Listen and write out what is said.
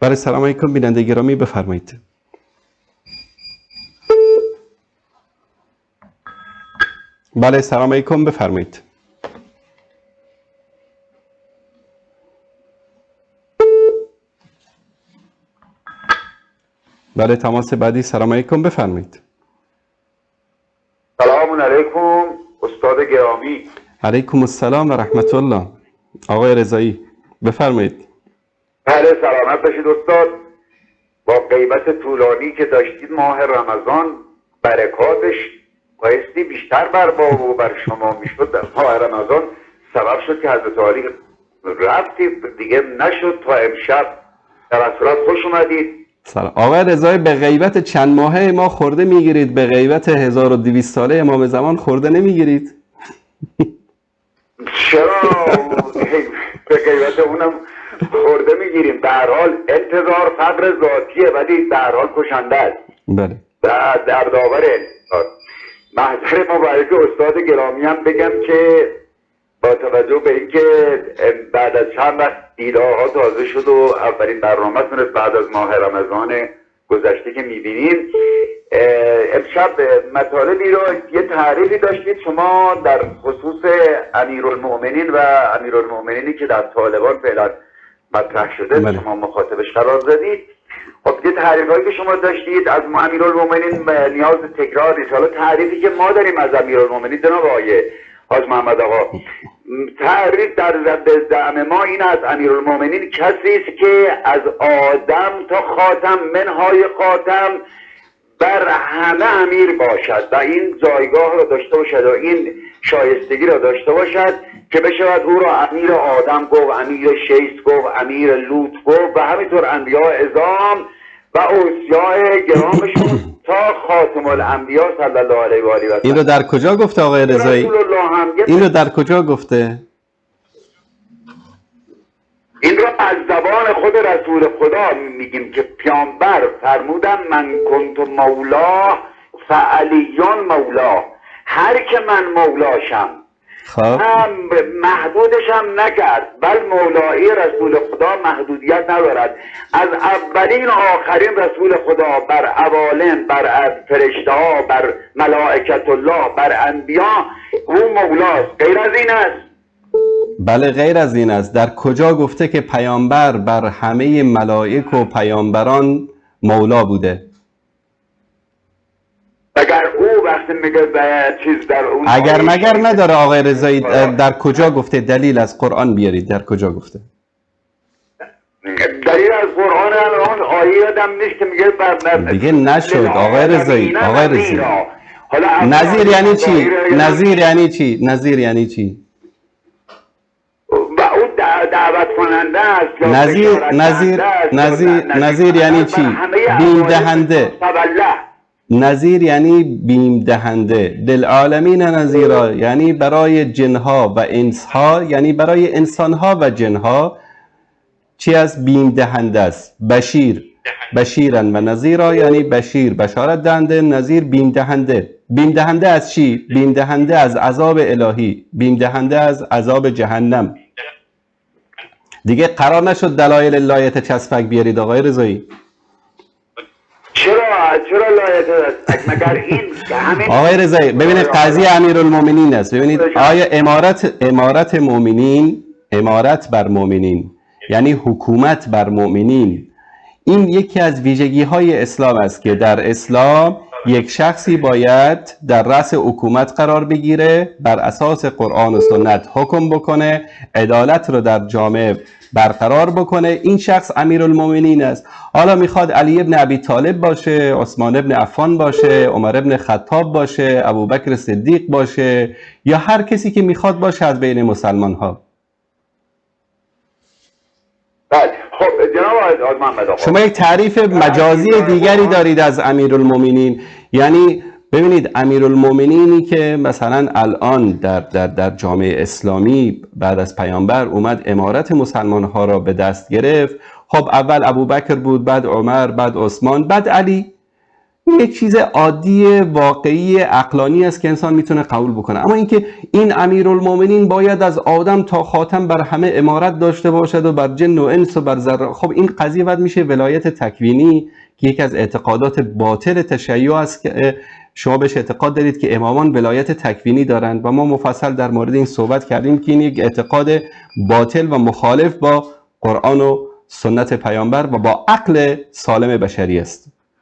بله سلام علیکم بیننده گرامی، بفرمایید. بله سلام علیکم، بفرمایید. بله تماس بعدی. سلام علیکم، بفرمایید. سلام علیکم استاد گرامی. علیکم السلام و رحمت الله. آقای رضایی بفرمایید. بله سلامت باشید استاد. با غیبت طولانی که داشتید ماه رمضان برکاتش بایستی بیشتر بر ما و بر شما میشد. در ماه رمضان سبب شد که حضرت علی رفتی دیگه نشد تا امشب. در صورت خوش اومدید. سلام آقای رضایی، به غیبت چند ماهه ما خورده میگیرید، به غیبت 1200 ساله امام زمان خورده نمیگیرید؟ چرا به غیبت اونم خورده میگیریم؟ در حال انتظار فقر ذاتیه ولی در حال کشنده است. بله. در داور انتظار. محضر مبارک استاد گرامی هم بگم که با توجه به اینکه بعد از چند وقت ایده‌ها تازه شد و اولین برنامه تونست بعد از ماه رمضان گذشته که میبینیم، امشب مطالبی رو یه تعریفی داشتید شما در خصوص امیرالمؤمنین و امیرالمؤمنینی که در طالبان فعلا مطرح شده. بله. شما مخاطبش قرار زدید. خب یه تعریفایی که شما داشتید از امیرالمؤمنین نیاز به تکرار نیست. حالا تعریفی که ما داریم از امیرالمؤمنین جناب آقای حاج محمد آقا، تعریف در زعم ما این از امیرالمؤمنین کسی است که از آدم تا خاتم منهای خاتم بر همه امیر باشد و این جایگاه را داشته باشد و این شایستگی را داشته باشد که بشود او را امیر آدم گفت، امیر شیس گفت، امیر لوط گفت و همینطور انبیاء اعظام و اوصیاء گرامشون تا خاتم الانبیا صلی الله علیه و آله و سلم. این رو در کجا گفته آقای رضایی؟ این رو در کجا گفته؟ این را از زبان خود رسول خدا میگیم که پیامبر فرمودن من کنت مولا فعلیون مولا، هر که من مولاشم هم محدودش هم نکرد، بل مولایی رسول خدا محدودیت ندارد. از اولین و آخرین رسول خدا بر عوالم، بر فرشته ها، بر ملائکت الله، بر انبیا او مولاست. غیر از این است؟ بله غیر از این است. در کجا گفته که پیامبر بر همه ملائک و پیامبران مولا بوده؟ اگر او وقتی میگه به چیز در اون اگر مگر نداره آقای رضایی، در کجا گفته؟ دلیل از قرآن بیارید. در کجا گفته؟ دلیل از قرآن الان آیه یادم نیست که میگه دیگه نشد آقای رضایی. آقای رضایی نظیر یعنی چی؟ نظیر یعنی چی؟ نظیر یعنی چی؟ و اون دعوت کننده است. نظیر یعنی چی؟ بیم دهنده. نظیر یعنی بیم دهنده. للعالمین نظیرا یعنی برای جنها و انسها، یعنی برای انسانها و جنها چی از بیم دهنده است؟ بشیر، بشیرن و نظیرا یعنی بشیر بشارت دهنده، نظیر بیم دهنده. بیم دهنده از چی؟ بیم دهنده از عذاب الهی، بیم دهنده از عذاب جهنم. دیگه قرار نشد دلایل لایت چسبک بیارید آقای رضایی. چرا لایت مگر این آقای رضایی ببینید قضیه امیرالمؤمنین است. ببینید آیا امارت مؤمنین، امارت بر مؤمنین یعنی حکومت بر مؤمنین، این یکی از ویژگی های اسلام است که در اسلام یک شخصی باید در رأس حکومت قرار بگیره، بر اساس قرآن و سنت حکم بکنه، عدالت رو در جامعه برقرار بکنه. این شخص امیرالمؤمنین است. حالا میخواد علی ابن ابی طالب باشه، عثمان ابن عفان باشه، عمر ابن خطاب باشه، ابوبکر صدیق باشه، یا هر کسی که میخواد باشه از بین مسلمان ها. بله خب جناب آقای محمد آقا، شما یک تعریف مجازی دیگری دارید از امیرالمؤمنین. یعنی ببینید امیرالمؤمنینی که مثلا الان در جامعه اسلامی بعد از پیامبر اومد امارت مسلمان ها را به دست گرفت، خب اول ابوبکر بود، بعد عمر، بعد عثمان، بعد علی. این یک چیز عادی واقعی عقلانی است که انسان میتونه قبول بکنه. اما اینکه این امیرالمومنین باید از آدم تا خاتم بر همه امارت داشته باشد و بر جن و انس و بر ذره، خب این قضیه بعد میشه ولایت تکوینی که یکی از اعتقادات باطل تشیع است که شما بهش اعتقاد دارید که امامان ولایت تکوینی دارند و ما مفصل در مورد این صحبت کردیم که این یک اعتقاد باطل و مخالف با قرآن و سنت پیامبر و با عقل سالم بشری است.